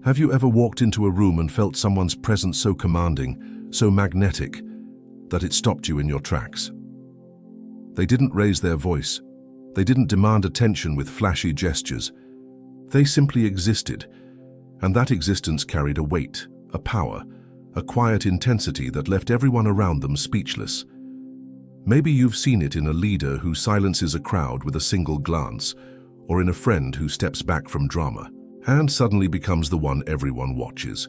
Have you ever walked into a room and felt someone's presence so commanding, so magnetic, that it stopped you in your tracks? They didn't raise their voice. They didn't demand attention with flashy gestures. They simply existed, and that existence carried a weight, a power, a quiet intensity that left everyone around them speechless. Maybe you've seen it in a leader who silences a crowd with a single glance, or in a friend who steps back from drama and suddenly becomes the one everyone watches.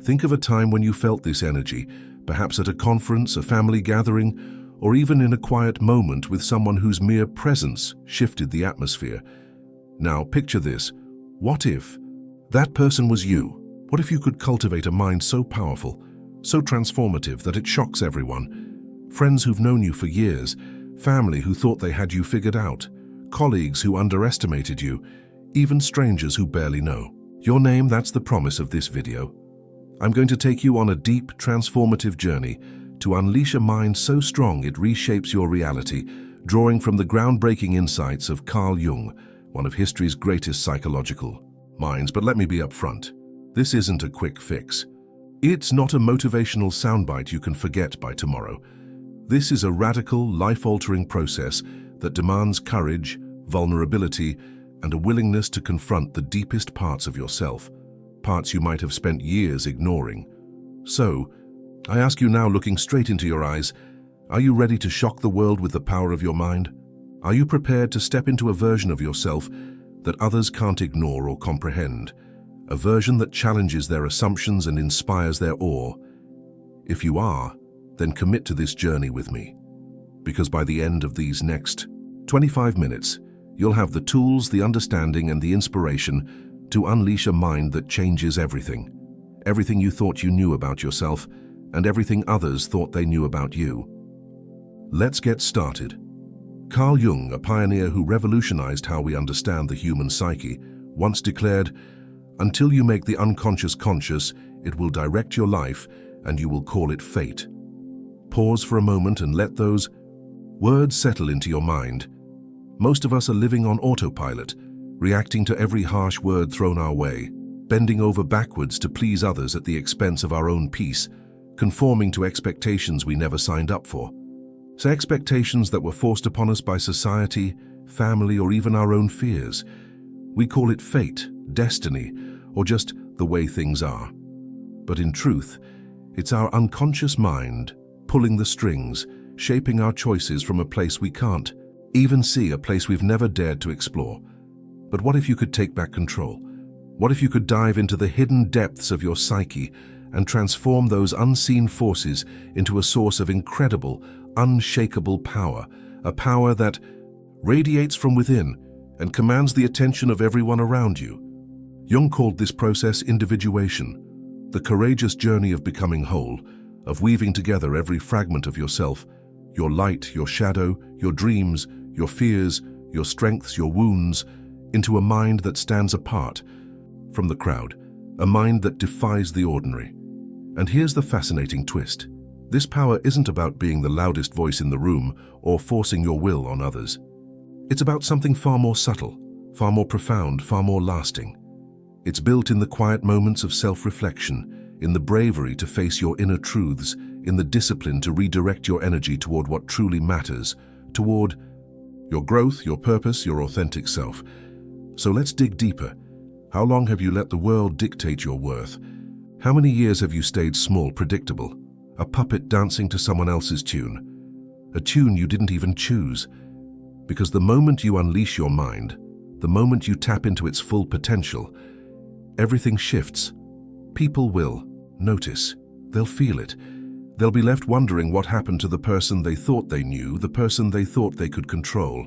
Think of a time when you felt this energy, perhaps at a conference, a family gathering, or even in a quiet moment with someone whose mere presence shifted the atmosphere. Now picture this. What if that person was you? What if you could cultivate a mind so powerful, so transformative that it shocks everyone? Friends who've known you for years, family who thought they had you figured out, colleagues who underestimated you, even strangers who barely know. Your name, that's the promise of this video. I'm going to take you on a deep, transformative journey to unleash a mind so strong it reshapes your reality, drawing from the groundbreaking insights of Carl Jung, one of history's greatest psychological minds. But let me be upfront. This isn't a quick fix. It's not a motivational soundbite you can forget by tomorrow. This is a radical, life-altering process that demands courage, vulnerability, and a willingness to confront the deepest parts of yourself, parts you might have spent years ignoring. So, I ask you now, looking straight into your eyes, are you ready to shock the world with the power of your mind? Are you prepared to step into a version of yourself that others can't ignore or comprehend? A version that challenges their assumptions and inspires their awe? If you are, then commit to this journey with me. Because by the end of these next 25 minutes, you'll have the tools, the understanding, and the inspiration to unleash a mind that changes everything. Everything you thought you knew about yourself, and everything others thought they knew about you. Let's get started. Carl Jung, a pioneer who revolutionized how we understand the human psyche, once declared, "Until you make the unconscious conscious, it will direct your life, and you will call it fate." Pause for a moment and let those words settle into your mind. Most of us are living on autopilot, reacting to every harsh word thrown our way, bending over backwards to please others at the expense of our own peace, conforming to expectations we never signed up for. So expectations that were forced upon us by society, family, or even our own fears. We call it fate, destiny, or just the way things are. But in truth, it's our unconscious mind pulling the strings, shaping our choices from a place we can't even see, a place we've never dared to explore. But what if you could take back control? What if you could dive into the hidden depths of your psyche and transform those unseen forces into a source of incredible, unshakable power, a power that radiates from within and commands the attention of everyone around you? Jung called this process individuation, the courageous journey of becoming whole, of weaving together every fragment of yourself, your light, your shadow, your dreams, your fears, your strengths, your wounds, into a mind that stands apart from the crowd, a mind that defies the ordinary. And here's the fascinating twist. This power isn't about being the loudest voice in the room or forcing your will on others. It's about something far more subtle, far more profound, far more lasting. It's built in the quiet moments of self-reflection, in the bravery to face your inner truths, in the discipline to redirect your energy toward what truly matters, toward your growth, your purpose, your authentic self. So let's dig deeper. How long have you let the world dictate your worth? How many years have you stayed small, predictable, a puppet dancing to someone else's tune? A tune you didn't even choose. Because the moment you unleash your mind, the moment you tap into its full potential, everything shifts. People will notice. They'll feel it. They'll be left wondering what happened to the person they thought they knew, the person they thought they could control.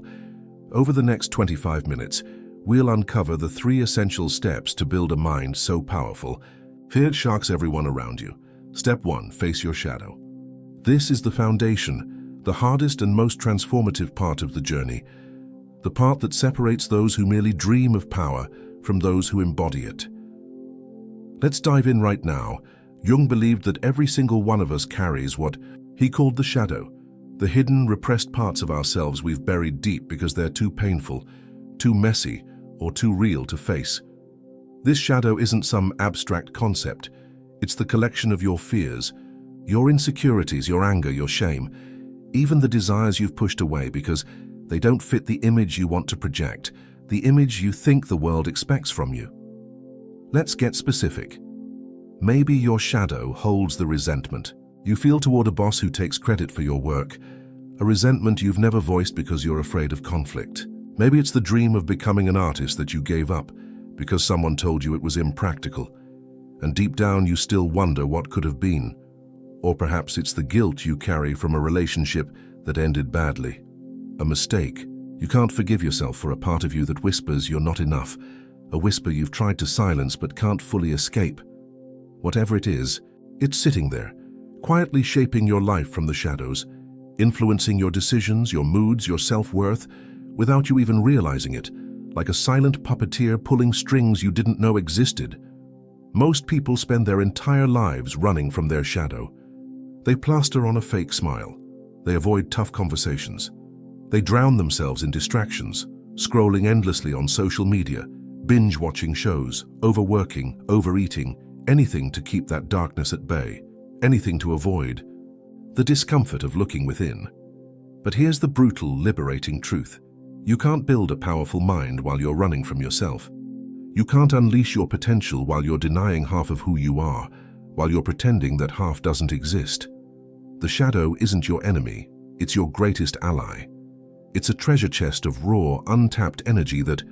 Over the next 25 minutes, we'll uncover the 3 essential steps to build a mind so powerful, fear it shocks everyone around you. Step 1, face your shadow. This is the foundation, the hardest and most transformative part of the journey, the part that separates those who merely dream of power from those who embody it. Let's dive in right now. Jung believed that every single one of us carries what he called the shadow, the hidden, repressed parts of ourselves we've buried deep because they're too painful, too messy, or too real to face. This shadow isn't some abstract concept. It's the collection of your fears, your insecurities, your anger, your shame, even the desires you've pushed away because they don't fit the image you want to project, the image you think the world expects from you. Let's get specific. Maybe your shadow holds the resentment you feel toward a boss who takes credit for your work, a resentment you've never voiced because you're afraid of conflict. Maybe it's the dream of becoming an artist that you gave up because someone told you it was impractical, and deep down you still wonder what could have been. Or perhaps it's the guilt you carry from a relationship that ended badly, a mistake. You can't forgive yourself for a part of you that whispers you're not enough, a whisper you've tried to silence but can't fully escape. Whatever it is, it's sitting there, quietly shaping your life from the shadows, influencing your decisions, your moods, your self-worth, without you even realizing it, like a silent puppeteer pulling strings you didn't know existed. Most people spend their entire lives running from their shadow. They plaster on a fake smile. They avoid tough conversations. They drown themselves in distractions, scrolling endlessly on social media, binge-watching shows, overworking, overeating, anything to keep that darkness at bay, anything to avoid the discomfort of looking within. But here's the brutal, liberating truth. You can't build a powerful mind while you're running from yourself. You can't unleash your potential while you're denying half of who you are, while you're pretending that half doesn't exist. The shadow isn't your enemy, it's your greatest ally. It's a treasure chest of raw, untapped energy that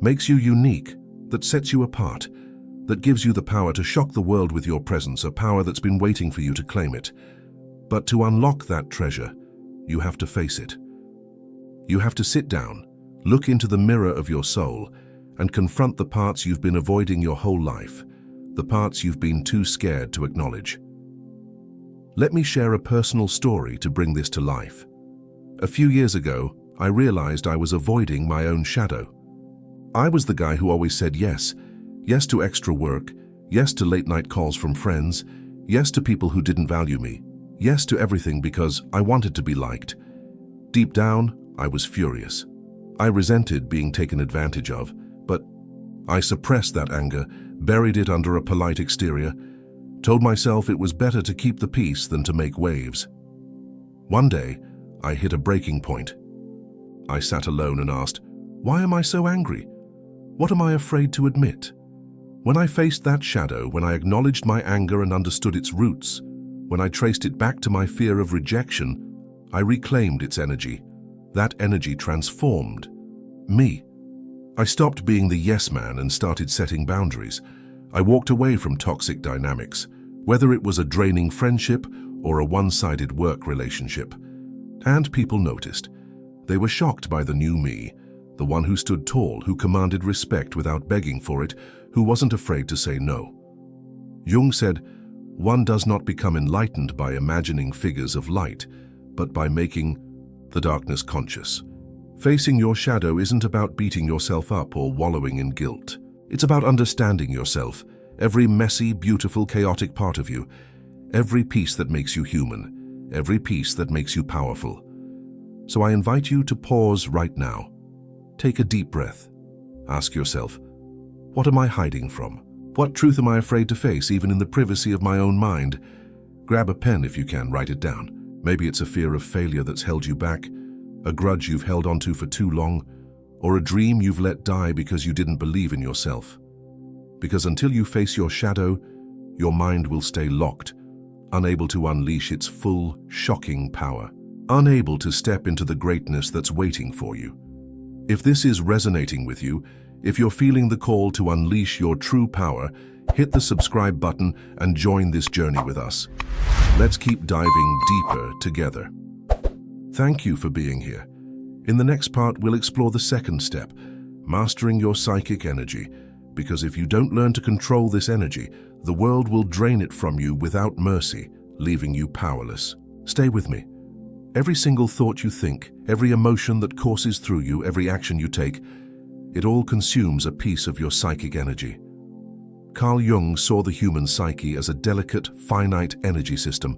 makes you unique, that sets you apart, that gives you the power to shock the world with your presence, a power that's been waiting for you to claim it. But to unlock that treasure, you have to face it. You have to sit down, look into the mirror of your soul, and confront the parts you've been avoiding your whole life, the parts you've been too scared to acknowledge. Let me share a personal story to bring this to life. A few years ago, I realized I was avoiding my own shadow. I was the guy who always said yes to extra work, yes to late-night calls from friends, yes to people who didn't value me, yes to everything because I wanted to be liked. Deep down, I was furious. I resented being taken advantage of, but I suppressed that anger, buried it under a polite exterior, told myself it was better to keep the peace than to make waves. One day, I hit a breaking point. I sat alone and asked, why am I so angry? What am I afraid to admit? When I faced that shadow, when I acknowledged my anger and understood its roots, when I traced it back to my fear of rejection, I reclaimed its energy. That energy transformed me. I stopped being the yes man and started setting boundaries. I walked away from toxic dynamics, whether it was a draining friendship or a one-sided work relationship. And people noticed. They were shocked by the new me, the one who stood tall, who commanded respect without begging for it, who wasn't afraid to say no. Jung said, one does not become enlightened by imagining figures of light, but by making the darkness conscious. Facing your shadow isn't about beating yourself up or wallowing in guilt. It's about understanding yourself, every messy, beautiful, chaotic part of you, every piece that makes you human, every piece that makes you powerful. So I invite you to pause right now. Take a deep breath. Ask yourself, what am I hiding from? What truth am I afraid to face, even in the privacy of my own mind? Grab a pen if you can, write it down. Maybe it's a fear of failure that's held you back, a grudge you've held onto for too long, or a dream you've let die because you didn't believe in yourself. Because until you face your shadow, your mind will stay locked, unable to unleash its full, shocking power, unable to step into the greatness that's waiting for you. If this is resonating with you, if you're feeling the call to unleash your true power, hit the subscribe button and join this journey with us. Let's keep diving deeper together. Thank you for being here. In the next part, we'll explore the second step, mastering your psychic energy, because if you don't learn to control this energy, the world will drain it from you without mercy, leaving you powerless. Stay with me. Every single thought you think, every emotion that courses through you, every action you take, it all consumes a piece of your psychic energy. Carl Jung saw the human psyche as a delicate, finite energy system,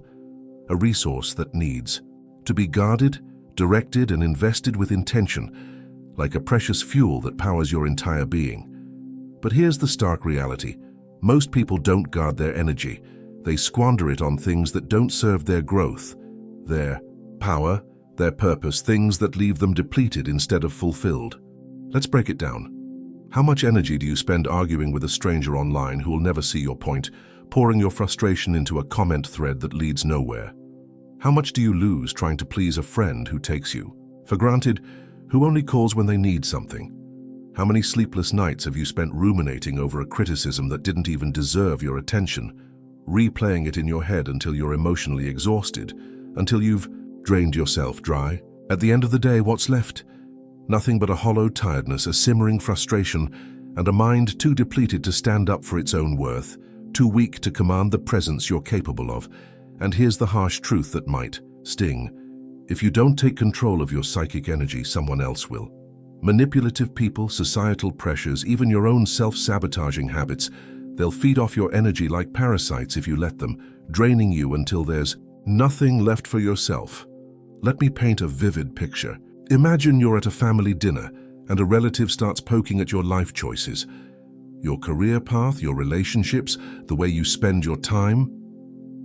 a resource that needs to be guarded, directed, and invested with intention, like a precious fuel that powers your entire being. But here's the stark reality. Most people don't guard their energy. They squander it on things that don't serve their growth, their power, their purpose, things that leave them depleted instead of fulfilled. Let's break it down. How much energy do you spend arguing with a stranger online who will never see your point, pouring your frustration into a comment thread that leads nowhere? How much do you lose trying to please a friend who takes you for granted, who only calls when they need something? How many sleepless nights have you spent ruminating over a criticism that didn't even deserve your attention, replaying it in your head until you're emotionally exhausted, until you've drained yourself dry? At the end of the day, what's left? Nothing but a hollow tiredness, a simmering frustration, and a mind too depleted to stand up for its own worth, too weak to command the presence you're capable of. And here's the harsh truth that might sting. If you don't take control of your psychic energy, someone else will. Manipulative people, societal pressures, even your own self-sabotaging habits, they'll feed off your energy like parasites if you let them, draining you until there's nothing left for yourself. Let me paint a vivid picture. Imagine you're at a family dinner and a relative starts poking at your life choices, your career path, your relationships, the way you spend your time.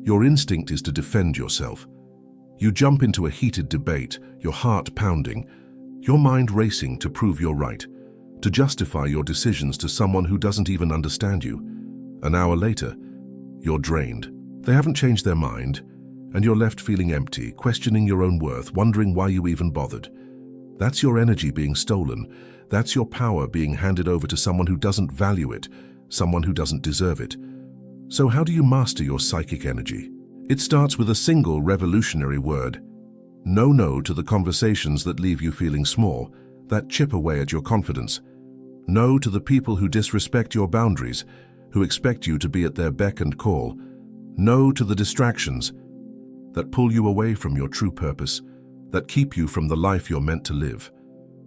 Your instinct is to defend yourself. You jump into a heated debate, your heart pounding, your mind racing to prove you're right, to justify your decisions to someone who doesn't even understand you. An hour later, you're drained. They haven't changed their mind, and you're left feeling empty, questioning your own worth, wondering why you even bothered. That's your energy being stolen. That's your power being handed over to someone who doesn't value it, someone who doesn't deserve it. So how do you master your psychic energy? It starts with a single revolutionary word. No to the conversations that leave you feeling small, that chip away at your confidence. No to the people who disrespect your boundaries, who expect you to be at their beck and call. No to the distractions that pull you away from your true purpose, that keep you from the life you're meant to live.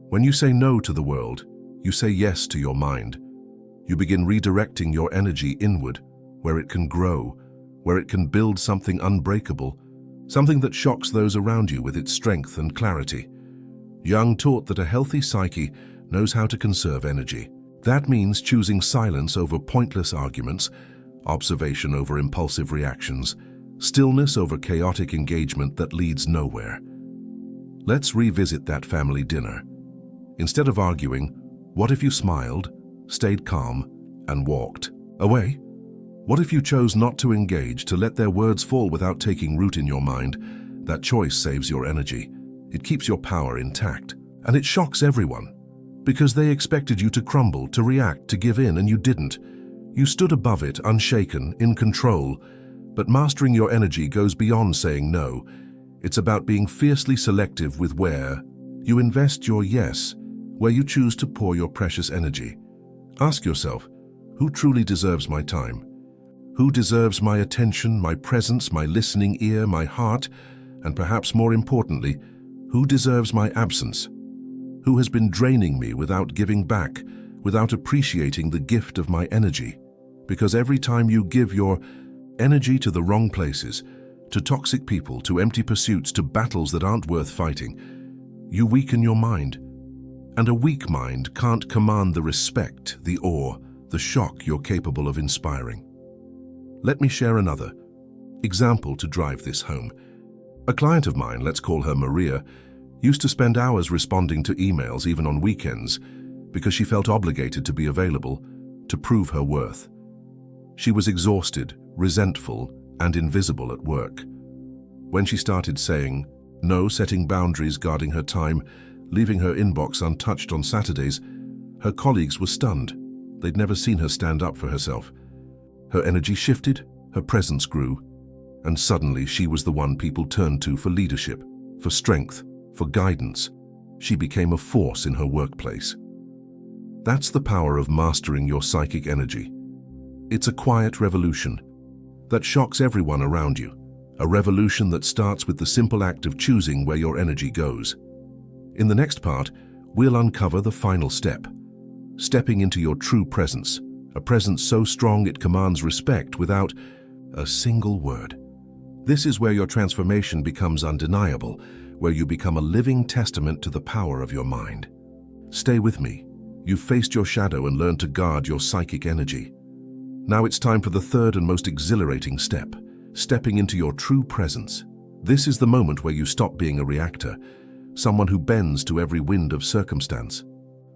When you say no to the world, you say yes to your mind. You begin redirecting your energy inward, where it can grow, where it can build something unbreakable, something that shocks those around you with its strength and clarity. Jung taught that a healthy psyche knows how to conserve energy. That means choosing silence over pointless arguments, observation over impulsive reactions, stillness over chaotic engagement that leads nowhere. Let's revisit that family dinner. Instead of arguing, what if you smiled, stayed calm, and walked away? What if you chose not to engage, to let their words fall without taking root in your mind? That choice saves your energy. It keeps your power intact. And it shocks everyone, because they expected you to crumble, to react, to give in, and you didn't. You stood above it, unshaken, in control. But mastering your energy goes beyond saying no. It's about being fiercely selective with where you invest your yes, where you choose to pour your precious energy. Ask yourself, who truly deserves my time? Who deserves my attention, my presence, my listening ear, my heart, and perhaps more importantly, who deserves my absence? Who has been draining me without giving back, without appreciating the gift of my energy? Because every time you give your energy to the wrong places, to toxic people, to empty pursuits, to battles that aren't worth fighting, you weaken your mind. And a weak mind can't command the respect, the awe, the shock you're capable of inspiring. Let me share another example to drive this home. A client of mine, let's call her Maria, used to spend hours responding to emails even on weekends because she felt obligated to be available, to prove her worth. She was exhausted, resentful, and invisible at work. When she started saying no, setting boundaries, guarding her time, leaving her inbox untouched on Saturdays, her colleagues were stunned. They'd never seen her stand up for herself. Her energy shifted, her presence grew, and suddenly she was the one people turned to for leadership, for strength, for guidance. She became a force in her workplace. That's the power of mastering your psychic energy. It's a quiet revolution that shocks everyone around you, a revolution that starts with the simple act of choosing where your energy goes. In the next part, we'll uncover the final step, stepping into your true presence, a presence so strong it commands respect without a single word. This is where your transformation becomes undeniable, where you become a living testament to the power of your mind. Stay with me. You've faced your shadow and learned to guard your psychic energy. Now it's time for the third and most exhilarating step, stepping into your true presence. This is the moment where you stop being a reactor, someone who bends to every wind of circumstance,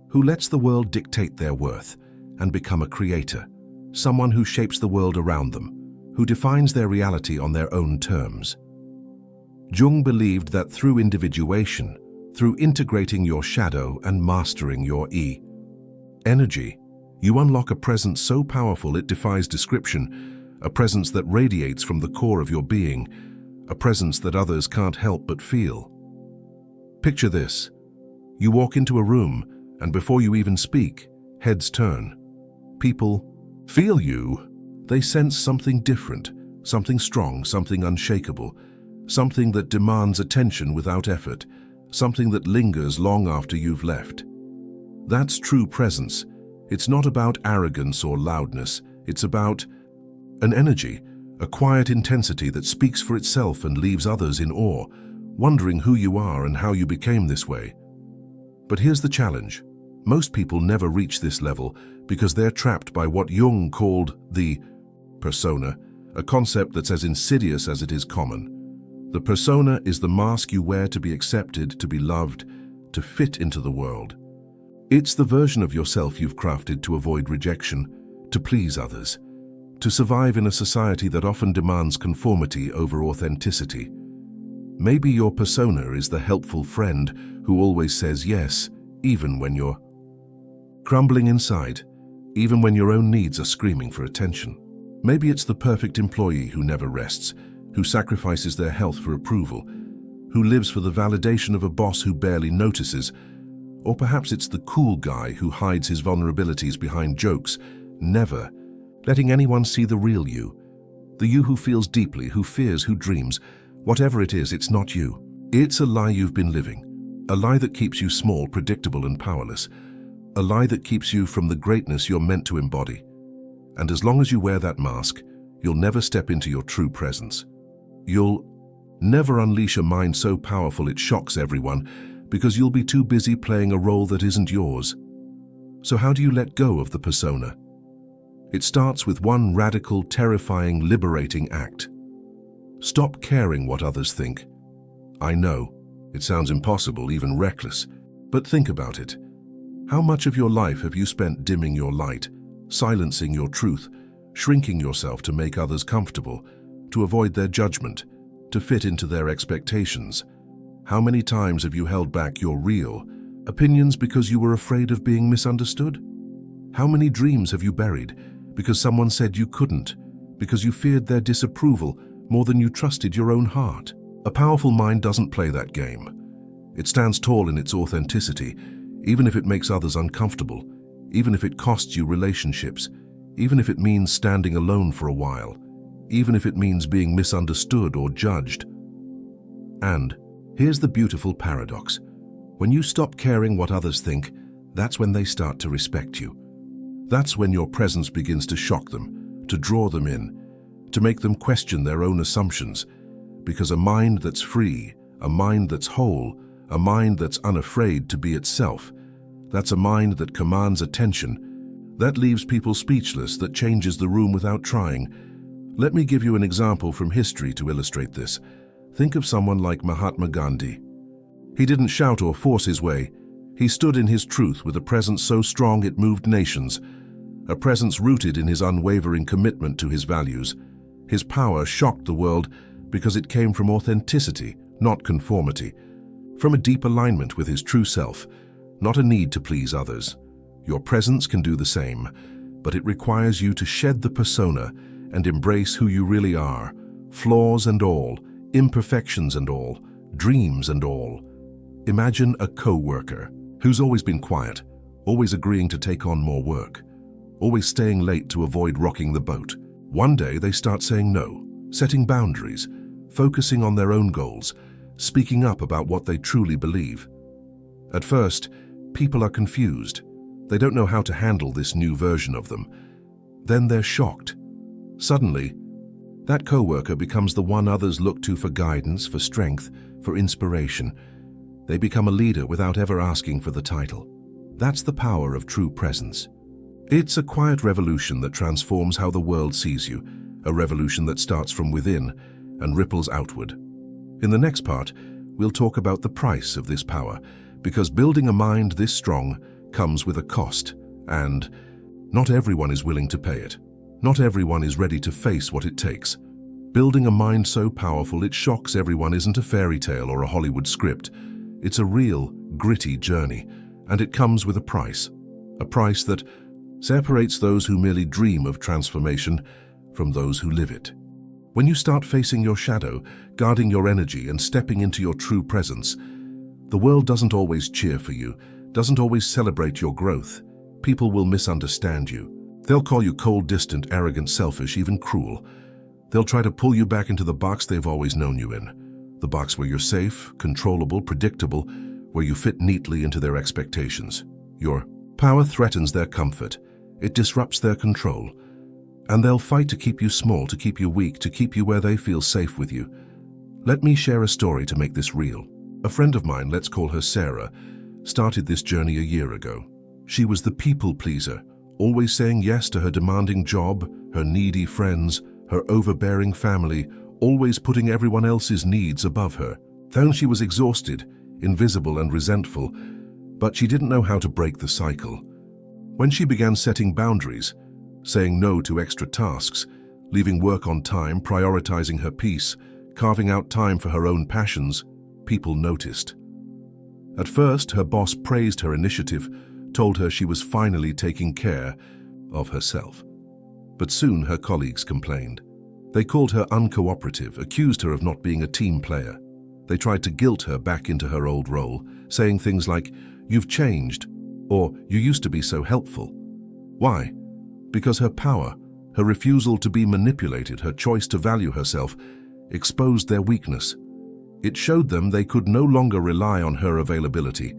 who lets the world dictate their worth, and become a creator, someone who shapes the world around them, who defines their reality on their own terms. Jung believed that through individuation, through integrating your shadow and mastering your energy, you unlock a presence so powerful it defies description, a presence that radiates from the core of your being, a presence that others can't help but feel. Picture this. You walk into a room, and before you even speak, heads turn. People feel you. They sense something different, something strong, something unshakable, something that demands attention without effort, something that lingers long after you've left. That's true presence. It's not about arrogance or loudness. It's about an energy, a quiet intensity that speaks for itself and leaves others in awe, wondering who you are and how you became this way. But here's the challenge. Most people never reach this level because they're trapped by what Jung called the persona, a concept that's as insidious as it is common. The persona is the mask you wear to be accepted, to be loved, to fit into the world. It's the version of yourself you've crafted to avoid rejection, to please others, to survive in a society that often demands conformity over authenticity. Maybe your persona is the helpful friend who always says yes, even when you're crumbling inside, even when your own needs are screaming for attention. Maybe it's the perfect employee who never rests, who sacrifices their health for approval, who lives for the validation of a boss who barely notices. Or perhaps it's the cool guy who hides his vulnerabilities behind jokes, never letting anyone see the real you. The you who feels deeply, who fears, who dreams. Whatever it is, it's not you. It's a lie you've been living. A lie that keeps you small, predictable, and powerless. A lie that keeps you from the greatness you're meant to embody. And as long as you wear that mask, you'll never step into your true presence. You'll never unleash a mind so powerful it shocks everyone, because you'll be too busy playing a role that isn't yours. So how do you let go of the persona? It starts with one radical, terrifying, liberating act. Stop caring what others think. I know, it sounds impossible, even reckless, but think about it. How much of your life have you spent dimming your light, silencing your truth, shrinking yourself to make others comfortable, to avoid their judgment, to fit into their expectations? How many times have you held back your real opinions because you were afraid of being misunderstood? How many dreams have you buried because someone said you couldn't, because you feared their disapproval more than you trusted your own heart? A powerful mind doesn't play that game. It stands tall in its authenticity, even if it makes others uncomfortable, even if it costs you relationships, even if it means standing alone for a while, even if it means being misunderstood or judged. And here's the beautiful paradox. When you stop caring what others think, that's when they start to respect you. That's when your presence begins to shock them, to draw them in, to make them question their own assumptions. Because a mind that's free, a mind that's whole, a mind that's unafraid to be itself, that's a mind that commands attention, that leaves people speechless, that changes the room without trying. Let me give you an example from history to illustrate this. Think of someone like Mahatma Gandhi. He didn't shout or force his way. He stood in his truth with a presence so strong it moved nations, a presence rooted in his unwavering commitment to his values. His power shocked the world because it came from authenticity, not conformity, from a deep alignment with his true self, not a need to please others. Your presence can do the same, but it requires you to shed the persona and embrace who you really are, flaws and all, imperfections and all, dreams and all. Imagine a co-worker who's always been quiet, always agreeing to take on more work, always staying late to avoid rocking the boat. One day they start saying no, setting boundaries, focusing on their own goals, speaking up about what they truly believe. At first, people are confused. They don't know how to handle this new version of them. Then they're shocked. Suddenly, that co-worker becomes the one others look to for guidance, for strength, for inspiration. They become a leader without ever asking for the title. That's the power of true presence. It's a quiet revolution that transforms how the world sees you, a revolution that starts from within and ripples outward. In the next part, we'll talk about the price of this power, because building a mind this strong comes with a cost, and not everyone is willing to pay it. Not everyone is ready to face what it takes. Building a mind so powerful it shocks everyone isn't a fairy tale or a Hollywood script. It's a real, gritty journey, and it comes with a price that separates those who merely dream of transformation from those who live it. When you start facing your shadow, guarding your energy and stepping into your true presence, the world doesn't always cheer for you, doesn't always celebrate your growth. People will misunderstand you. They'll call you cold, distant, arrogant, selfish, even cruel. They'll try to pull you back into the box they've always known you in. The box where you're safe, controllable, predictable, where you fit neatly into their expectations. Your power threatens their comfort. It disrupts their control. And they'll fight to keep you small, to keep you weak, to keep you where they feel safe with you. Let me share a story to make this real. A friend of mine, let's call her Sarah, started this journey a year ago. She was the people pleaser, always saying yes to her demanding job, her needy friends, her overbearing family, always putting everyone else's needs above her. Then she was exhausted, invisible and resentful, but she didn't know how to break the cycle. When she began setting boundaries, saying no to extra tasks, leaving work on time, prioritizing her peace, carving out time for her own passions, people noticed. At first, her boss praised her initiative, told her she was finally taking care of herself. But soon her colleagues complained. They called her uncooperative, accused her of not being a team player. They tried to guilt her back into her old role, saying things like, "You've changed," or "You used to be so helpful." Why? Because her power, her refusal to be manipulated, her choice to value herself, exposed their weakness. It showed them they could no longer rely on her availability,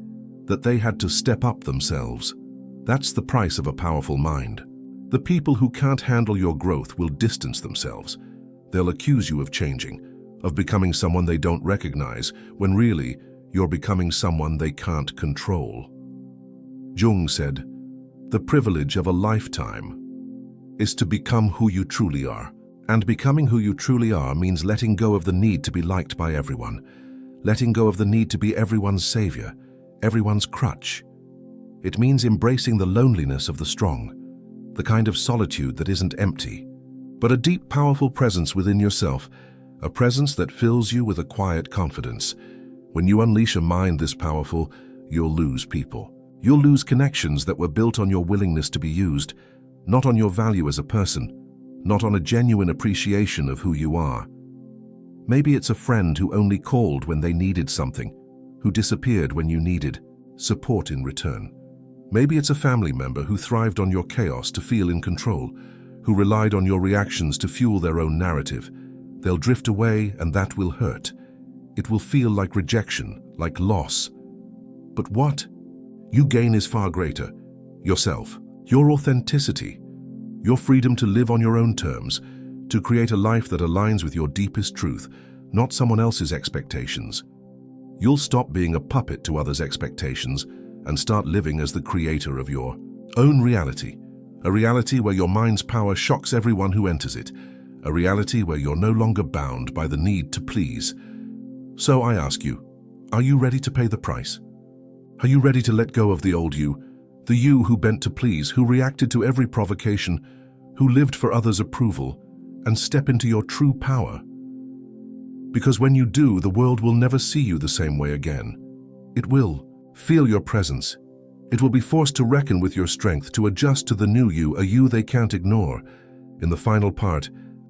that they had to step up themselves. That's the price of a powerful mind. The people who can't handle your growth will distance themselves. They'll accuse you of changing, of becoming someone they don't recognize, when really you're becoming someone they can't control. Jung said, "The privilege of a lifetime is to become who you truly are." And becoming who you truly are means letting go of the need to be liked by everyone, letting go of the need to be everyone's savior, everyone's crutch. It means embracing the loneliness of the strong, the kind of solitude that isn't empty, but a deep, powerful presence within yourself, a presence that fills you with a quiet confidence. When you unleash a mind this powerful, you'll lose people. You'll lose connections that were built on your willingness to be used, not on your value as a person, not on a genuine appreciation of who you are. Maybe it's a friend who only called when they needed something, who disappeared when you needed support in return. Maybe it's a family member who thrived on your chaos to feel in control, who relied on your reactions to fuel their own narrative. They'll drift away, and that will hurt. It will feel like rejection, like loss. But what you gain is far greater. Yourself, your authenticity, your freedom to live on your own terms, to create a life that aligns with your deepest truth, not someone else's expectations. You'll stop being a puppet to others' expectations and start living as the creator of your own reality. A reality where your mind's power shocks everyone who enters it. A reality where you're no longer bound by the need to please. So I ask you, are you ready to pay the price? Are you ready to let go of the old you? The you who bent to please, who reacted to every provocation, who lived for others' approval, and step into your true power? Because when you do, the world will never see you the same way again. It will feel your presence. It will be forced to reckon with your strength, to adjust to the new you, a you they can't ignore. In the final part,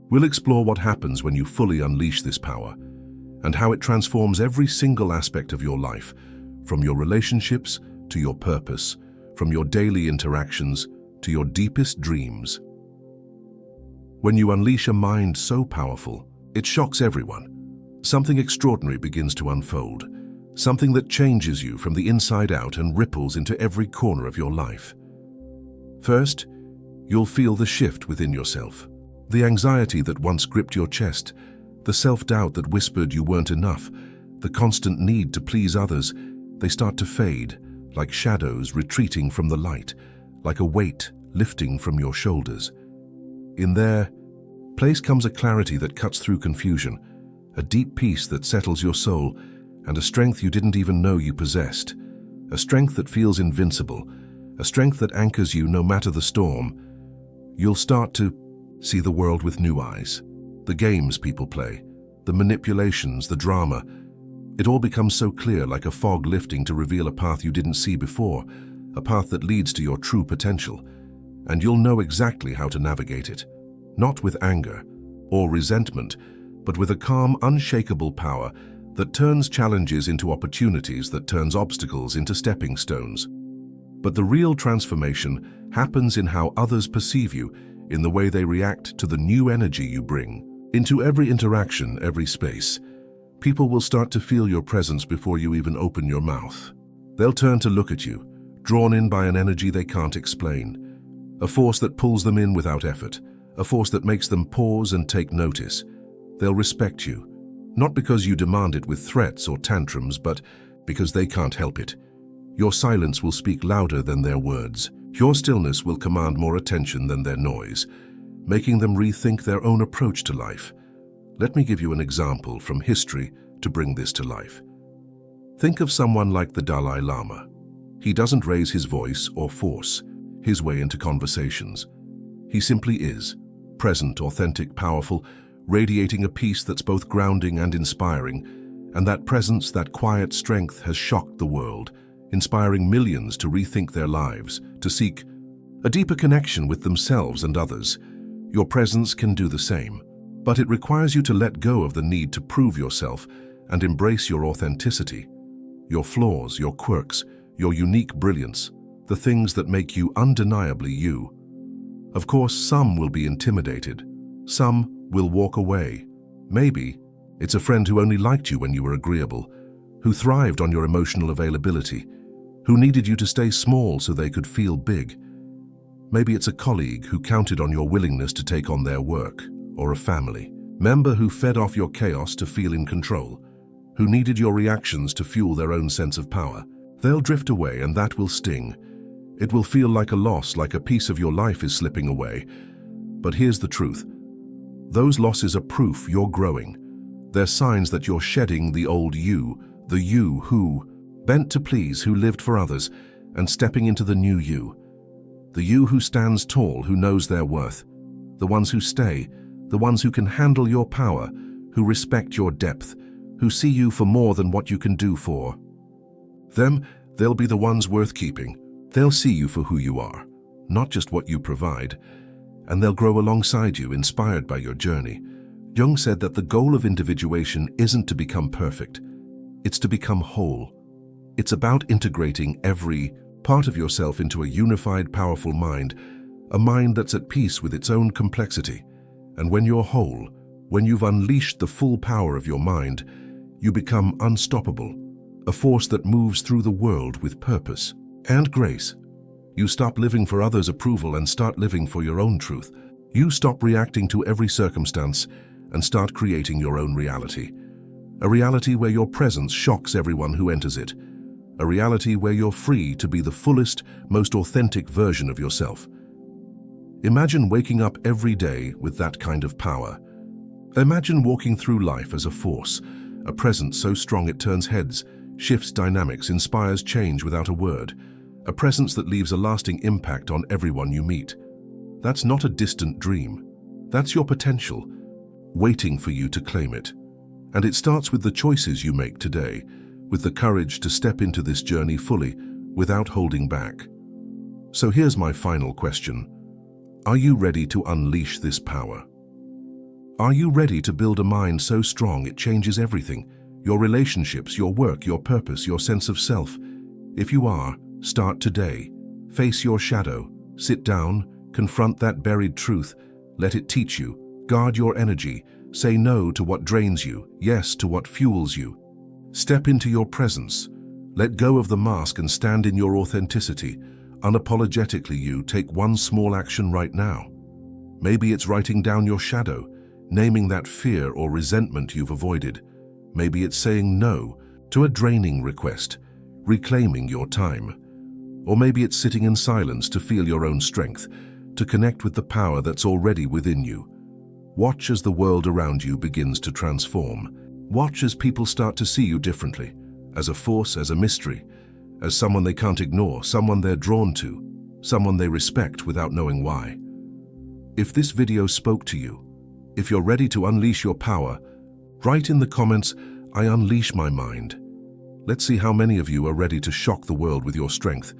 we'll explore what happens when you fully unleash this power, and how it transforms every single aspect of your life, from your relationships to your purpose, from your daily interactions to your deepest dreams. When you unleash a mind so powerful, it shocks everyone. Something extraordinary begins to unfold, something that changes you from the inside out and ripples into every corner of your life. First, you'll feel the shift within yourself. The anxiety that once gripped your chest, the self-doubt that whispered you weren't enough, the constant need to please others, they start to fade, like shadows retreating from the light, like a weight lifting from your shoulders. In their place comes a clarity that cuts through confusion, a deep peace that settles your soul, and a strength you didn't even know you possessed. A strength that feels invincible, a strength that anchors you no matter the storm. You'll start to see the world with new eyes. The games people play, the manipulations, the drama, it all becomes so clear, like a fog lifting to reveal a path you didn't see before, a path that leads to your true potential. And you'll know exactly how to navigate it, not with anger or resentment, but with a calm, unshakable power that turns challenges into opportunities, that turns obstacles into stepping stones. But the real transformation happens in how others perceive you, in the way they react to the new energy you bring. Into every interaction, every space, people will start to feel your presence before you even open your mouth. They'll turn to look at you, drawn in by an energy they can't explain, a force that pulls them in without effort, a force that makes them pause and take notice. They'll respect you, not because you demand it with threats or tantrums, but because they can't help it. Your silence will speak louder than their words. Your stillness will command more attention than their noise, making them rethink their own approach to life. Let me give you an example from history to bring this to life. Think of someone like the Dalai Lama. He doesn't raise his voice or force his way into conversations. He simply is, present, authentic, powerful, radiating a peace that's both grounding and inspiring, and that presence, that quiet strength has shocked the world, inspiring millions to rethink their lives, to seek a deeper connection with themselves and others. Your presence can do the same, but it requires you to let go of the need to prove yourself and embrace your authenticity, your flaws, your quirks, your unique brilliance, the things that make you undeniably you. Of course, some will be intimidated. Some will walk away. Maybe it's a friend who only liked you when you were agreeable, who thrived on your emotional availability, who needed you to stay small so they could feel big. Maybe it's a colleague who counted on your willingness to take on their work, or a family member who fed off your chaos to feel in control, who needed your reactions to fuel their own sense of power. They'll drift away, and that will sting. It will feel like a loss, like a piece of your life is slipping away. But here's the truth. Those losses are proof you're growing. They're signs that you're shedding the old you, the you who bent to please, who lived for others, and stepping into the new you. The you who stands tall, who knows their worth. The ones who stay, the ones who can handle your power, who respect your depth, who see you for more than what you can do for them. They'll be the ones worth keeping. They'll see you for who you are, not just what you provide, and they'll grow alongside you, inspired by your journey. Jung said that the goal of individuation isn't to become perfect, it's to become whole. It's about integrating every part of yourself into a unified, powerful mind, a mind that's at peace with its own complexity. And when you're whole, when you've unleashed the full power of your mind, you become unstoppable, a force that moves through the world with purpose and grace. You stop living for others' approval and start living for your own truth. You stop reacting to every circumstance and start creating your own reality. A reality where your presence shocks everyone who enters it. A reality where you're free to be the fullest, most authentic version of yourself. Imagine waking up every day with that kind of power. Imagine walking through life as a force, a presence so strong it turns heads, shifts dynamics, inspires change without a word. A presence that leaves a lasting impact on everyone you meet. That's not a distant dream. That's your potential, waiting for you to claim it. And it starts with the choices you make today, with the courage to step into this journey fully, without holding back. So here's my final question. Are you ready to unleash this power? Are you ready to build a mind so strong it changes everything? Your relationships, your work, your purpose, your sense of self? If you are, start today. Face your shadow. Sit down, confront that buried truth. Let it teach you. Guard your energy. Say no to what drains you, yes to what fuels you. Step into your presence. Let go of the mask and stand in your authenticity. Unapologetically you. Take one small action right now. Maybe it's writing down your shadow, naming that fear or resentment you've avoided. Maybe it's saying no to a draining request, reclaiming your time. Or maybe it's sitting in silence to feel your own strength, to connect with the power that's already within you. Watch as the world around you begins to transform. Watch as people start to see you differently, as a force, as a mystery, as someone they can't ignore, someone they're drawn to, someone they respect without knowing why. If this video spoke to you, if you're ready to unleash your power, write in the comments, "I unleash my mind." Let's see how many of you are ready to shock the world with your strength,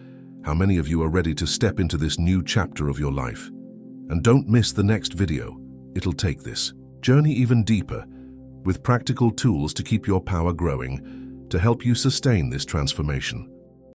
how many of you are ready to step into this new chapter of your life. And don't miss the next video. It'll take this journey even deeper, with practical tools to keep your power growing, to help you sustain this transformation.